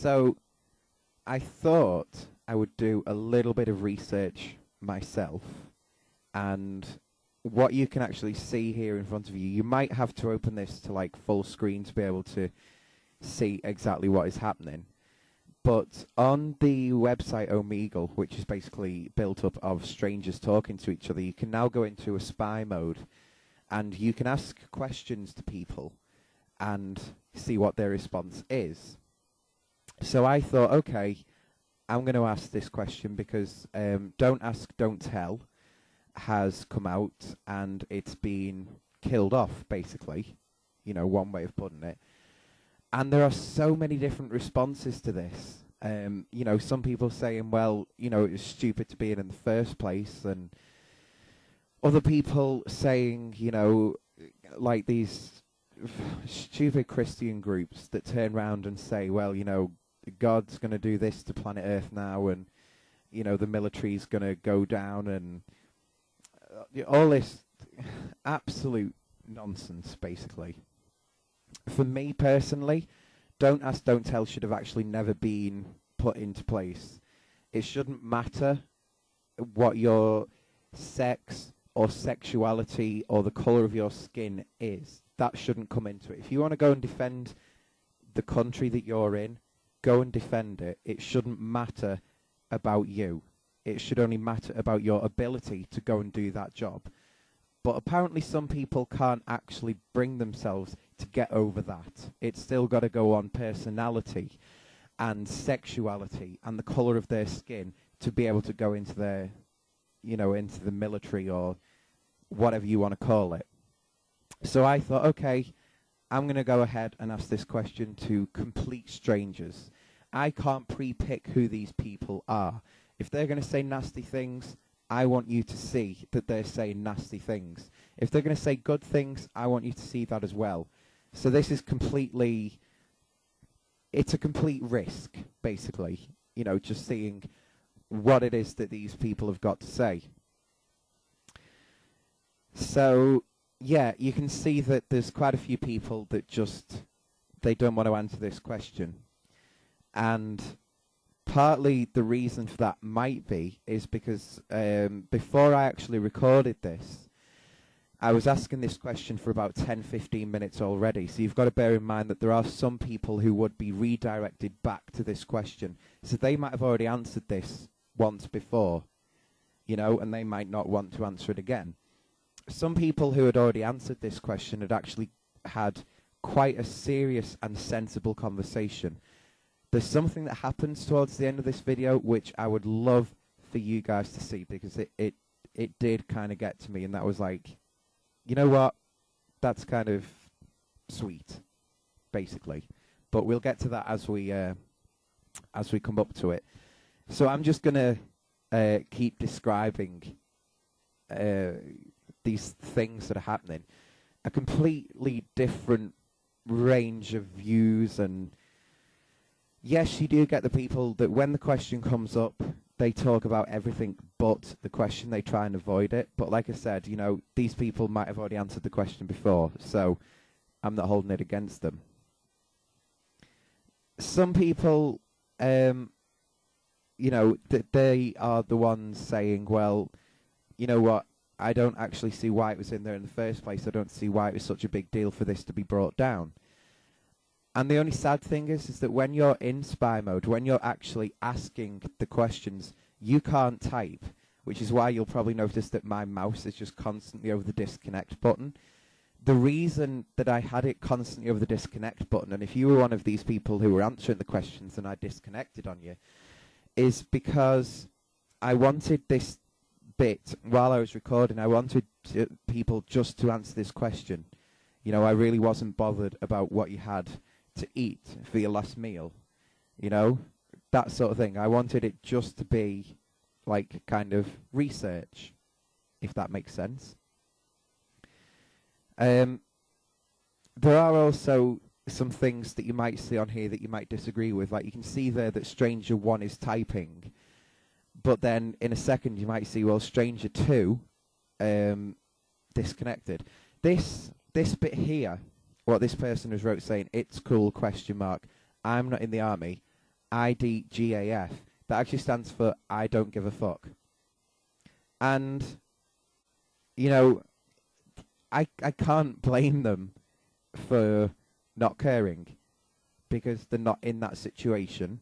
So I thought I would do a little bit of research myself, and what you can actually see here in front of you, you might have to open this to like full screen to be able to see exactly what is happening. But on the website Omegle, which is basically built up of strangers talking to each other, you can now go into a spy mode, and you can ask questions to people and see what their response is. So I thought, okay, I'm going to ask this question because Don't Ask, Don't Tell has come out and it's been killed off, basically. You know, one way of putting it. And there are so many different responses to this. You know, some people saying, well, you know, it was stupid to be in the first place, and other people saying, you know, like these stupid Christian groups that turn around and say, well, you know, God's going to do this to planet Earth now, and, you know, the military's going to go down, and all this absolute nonsense, basically. For me personally, Don't Ask, Don't Tell should have actually never been put into place. It shouldn't matter what your sex or sexuality or the colour of your skin is. That shouldn't come into it. If you want to go and defend the country that you're in, go and defend it. It shouldn't matter about you. It should only matter about your ability to go and do that job. But apparently some people can't actually bring themselves to get over that. It's still got to go on personality and sexuality and the colour of their skin to be able to go into their, you know, into the military or whatever you want to call it. So I thought, okay, I'm going to go ahead and ask this question to complete strangers. I can't pre-pick who these people are. If they're going to say nasty things, I want you to see that they're saying nasty things. If they're going to say good things, I want you to see that as well. So this is completely, it's a complete risk, basically. You know, just seeing what it is that these people have got to say. So, yeah, you can see that there's quite a few people that just, they don't want to answer this question. And partly the reason for that might be is because before I actually recorded this, I was asking this question for about 10-15 minutes already. So you've got to bear in mind that there are some people who would be redirected back to this question. So they might have already answered this once before, you know, and they might not want to answer it again. Some people who had already answered this question had actually had quite a serious and sensible conversation. There's something that happens towards the end of this video which I would love for you guys to see, because it did kind of get to me, and that was like, you know what, that's kind of sweet, basically. But we'll get to that as we come up to it. So I'm just going to keep describing these things that are happening. A completely different range of views, and yes, you do get the people that when the question comes up, they talk about everything but the question. They try and avoid it. But like I said, you know, these people might have already answered the question before, so I'm not holding it against them. Some people, you know, they are the ones saying, well, you know what, I don't actually see why it was in there in the first place. I don't see why it was such a big deal for this to be brought down. And the only sad thing is that when you're in spy mode, when you're actually asking the questions, you can't type, which is why you'll probably notice that my mouse is just constantly over the disconnect button. The reason that I had it constantly over the disconnect button, and if you were one of these people who were answering the questions and I disconnected on you, is because I wanted this bit, while I was recording, I wanted people just to answer this question. You know, I really wasn't bothered about what you had to eat for your last meal, you know, that sort of thing. I wanted it just to be like kind of research, if that makes sense. There are also some things that you might see on here that you might disagree with. Like you can see there that Stranger 1 is typing, but then in a second you might see, well, Stranger 2 disconnected. This bit here, what this person has wrote saying, it's cool, question mark, I'm not in the army, IDGAF, that actually stands for I don't give a fuck. And, you know, I can't blame them for not caring, because they're not in that situation.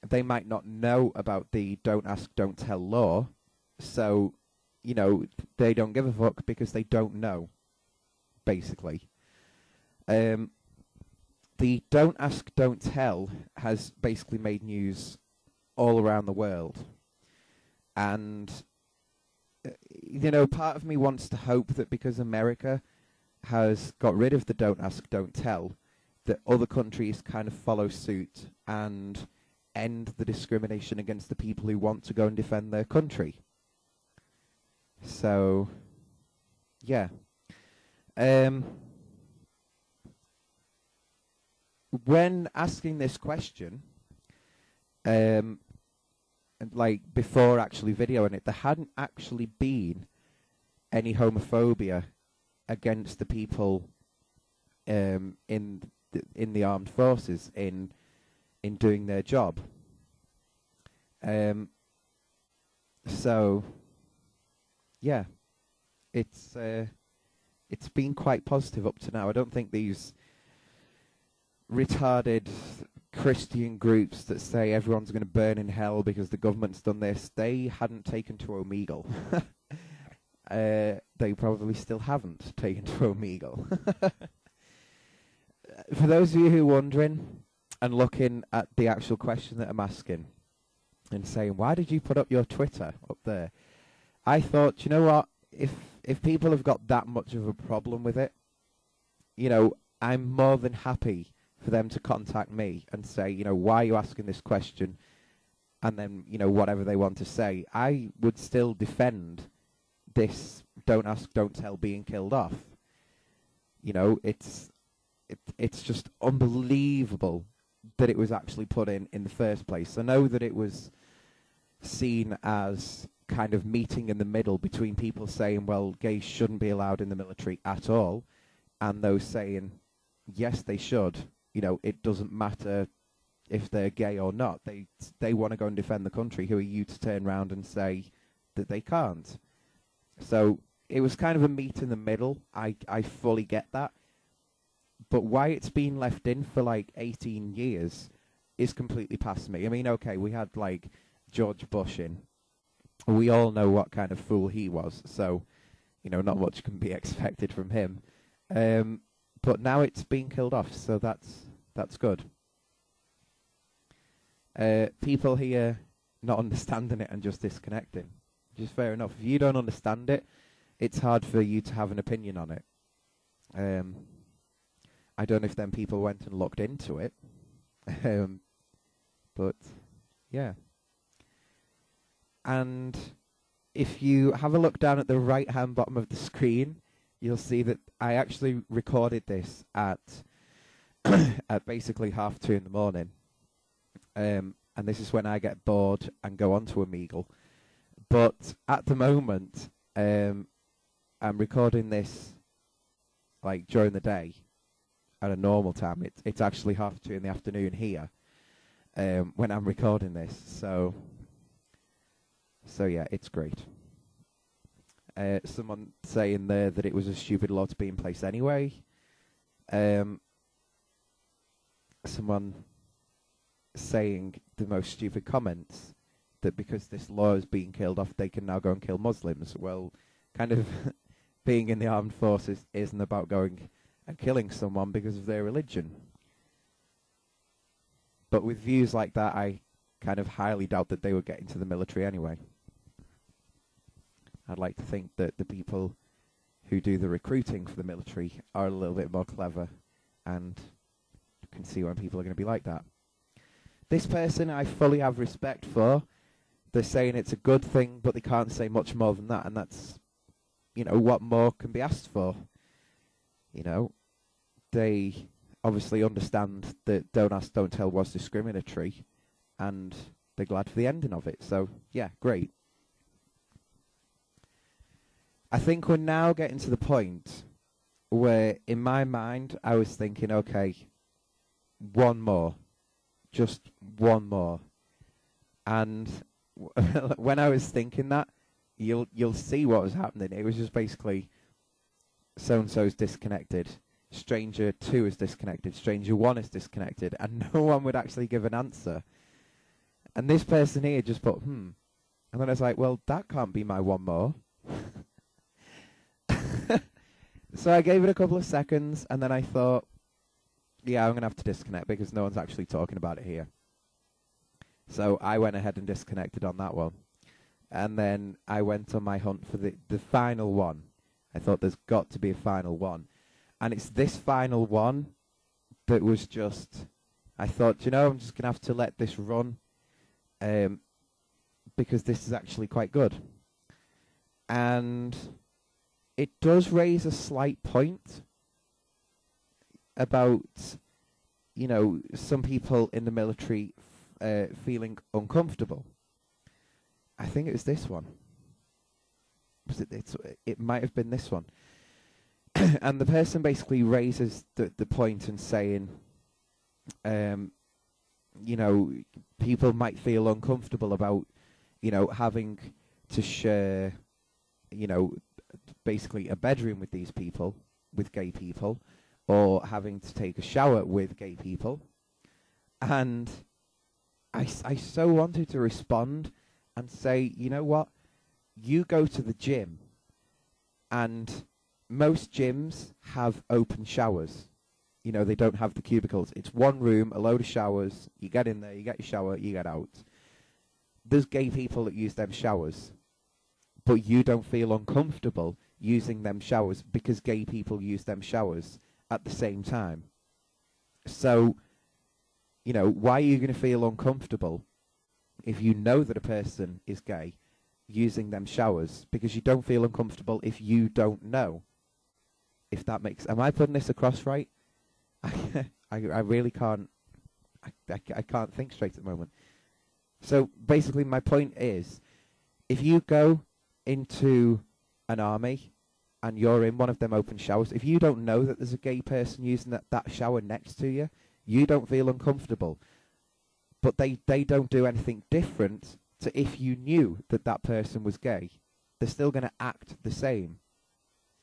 They might not know about the don't ask, don't tell law, so, you know, they don't give a fuck because they don't know, basically. The don't ask, don't tell has basically made news all around the world. And, you know, part of me wants to hope that because America has got rid of the don't ask, don't tell, that other countries kind of follow suit and end the discrimination against the people who want to go and defend their country. So, yeah. When asking this question, and like before actually videoing it, there hadn't actually been any homophobia against the people in the armed forces in doing their job. So yeah, it's been quite positive up to now. I don't think these retarded Christian groups that say everyone's going to burn in hell because the government's done this, they hadn't taken to Omegle. They probably still haven't taken to Omegle. For those of you who are wondering and looking at the actual question that I'm asking and saying, why did you put up your Twitter up there? I thought, you know what, if people have got that much of a problem with it, you know, I'm more than happy for them to contact me and say, you know, why are you asking this question? And then, you know, whatever they want to say. I would still defend this don't ask, don't tell being killed off. You know, it's just unbelievable that it was actually put in the first place. I know that it was seen as kind of meeting in the middle between people saying, well, gays shouldn't be allowed in the military at all, and those saying, yes, they should. You know, it doesn't matter if they're gay or not. They want to go and defend the country. Who are you to turn around and say that they can't? So it was kind of a meet in the middle. I fully get that. But why it's been left in for like 18 years is completely past me. I mean, okay, we had like George Bush in. We all know what kind of fool he was. So, you know, not much can be expected from him. But now it's been killed off, so that's good. People here not understanding it and just disconnecting, which is fair enough. If you don't understand it, it's hard for you to have an opinion on it. I don't know if them people went and looked into it, but yeah. And if you have a look down at the right-hand bottom of the screen, you'll see that I actually recorded this at at basically 2:30 in the morning. And this is when I get bored and go onto Omegle. But at the moment, I'm recording this like during the day at a normal time. It's actually 2:30 in the afternoon here when I'm recording this. So yeah, it's great. Someone saying there that it was a stupid law to be in place anyway. Someone saying the most stupid comments, that because this law is being killed off, they can now go and kill Muslims. Well, kind of being in the armed forces isn't about going and killing someone because of their religion. But with views like that, I kind of highly doubt that they would get into the military anyway. I'd like to think that the people who do the recruiting for the military are a little bit more clever and can see when people are going to be like that. This person I fully have respect for. They're saying it's a good thing, but they can't say much more than that, and that's, you know, what more can be asked for? You know, they obviously understand that don't ask, don't tell was discriminatory, and they're glad for the ending of it. So, yeah, great. I think we're now getting to the point where, in my mind, I was thinking, okay, one more. just one more. And when I was thinking that, you'll see what was happening. It was just basically so-and-so's disconnected, stranger 2 is disconnected, stranger 1 is disconnected, and no one would actually give an answer. And this person here just put, and then I was like, well, that can't be my one more. So I gave it a couple of seconds, and then I thought, yeah, I'm going to have to disconnect because no one's actually talking about it here. So I went ahead and disconnected on that one. And then I went on my hunt for the final one. I thought there's got to be a final one. And it's this final one that was just, I thought, you know, I'm just going to have to let this run because this is actually quite good. And it does raise a slight point about, you know, some people in the military feeling uncomfortable. I think it was this one. It might have been this one. And the person basically raises the point and saying, you know, people might feel uncomfortable about, you know, having to share, you know, basically a bedroom with these people, with gay people, or having to take a shower with gay people. And I so wanted to respond and say, you know what, you go to the gym, and most gyms have open showers. You know, they don't have the cubicles. It's one room, a load of showers. You get in there, you get your shower, you get out. There's gay people that use them showers, but you don't feel uncomfortable using them showers because gay people use them showers at the same time. So, you know, why are you going to feel uncomfortable if you know that a person is gay using them showers? Because you don't feel uncomfortable if you don't know. If that makes... Am I putting this across right? I really can't... I can't think straight at the moment. So basically my point is, if you go into an army and you're in one of them open showers, if you don't know that there's a gay person using that shower next to you, you don't feel uncomfortable. But they don't do anything different to if you knew that that person was gay. They're still going to act the same.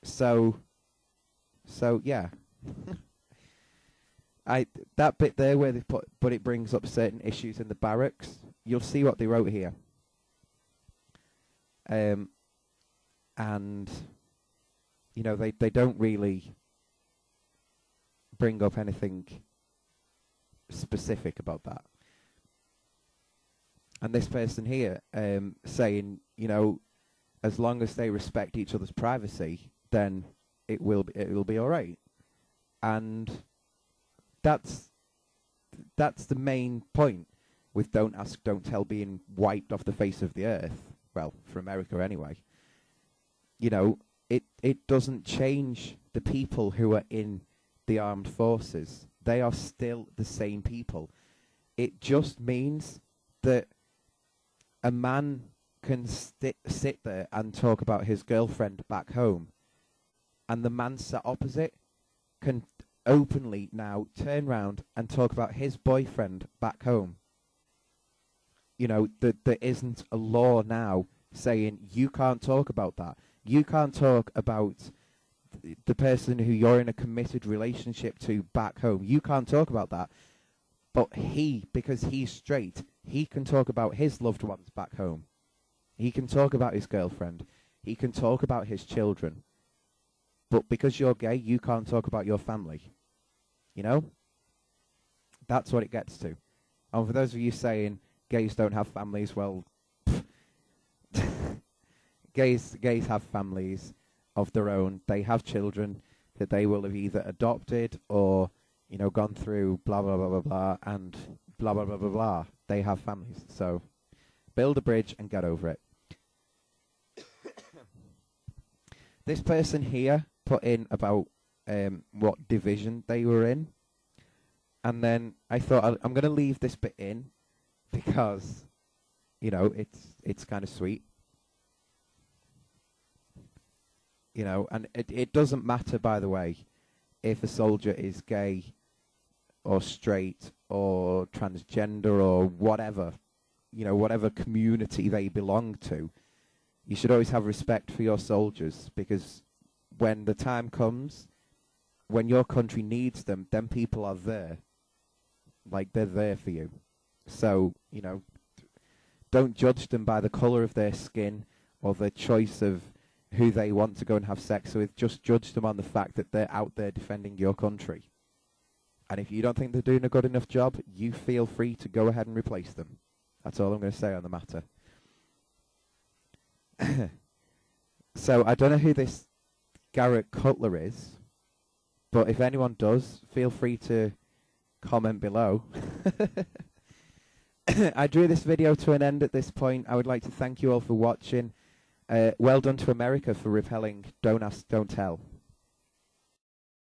So yeah. That bit there where they put, but it brings up certain issues in the barracks. You'll see what they wrote here. And, you know, they don't really bring up anything specific about that. And this person here saying, you know, as long as they respect each other's privacy, then it will be all right. And that's the main point with Don't Ask, Don't Tell being wiped off the face of the earth. Well, for America anyway. You know, it doesn't change the people who are in the armed forces. They are still the same people. It just means that a man can sit there and talk about his girlfriend back home, and the man sat opposite can openly now turn round and talk about his boyfriend back home. You know, there isn't a law now saying you can't talk about that. You can't talk about the person who you're in a committed relationship to back home. You can't talk about that. But because he's straight, he can talk about his loved ones back home. He can talk about his girlfriend. He can talk about his children. But because you're gay, you can't talk about your family. You know? That's what it gets to. And for those of you saying gays don't have families, well, gays have families of their own. They have children that they will have either adopted or, you know, gone through blah, blah, blah, blah, blah, and blah, blah, blah, blah, blah. They have families. So build a bridge and get over it. This person here put in about what division they were in. And then I thought I'm going to leave this bit in because, you know, it's kind of sweet. You know, and it doesn't matter, by the way, if a soldier is gay or straight or transgender or whatever, you know, whatever community they belong to, you should always have respect for your soldiers, because when the time comes, when your country needs them, then people are there. Like, they're there for you. So, you know, don't judge them by the colour of their skin or the choice of who they want to go and have sex with. Just judge them on the fact that they're out there defending your country. And if you don't think they're doing a good enough job, you feel free to go ahead and replace them. That's all I'm going to say on the matter. So, I don't know who this Garrett Cutler is, but if anyone does, feel free to comment below. I drew this video to an end at this point. I would like to thank you all for watching. Well done to America for repelling Don't Ask, Don't Tell.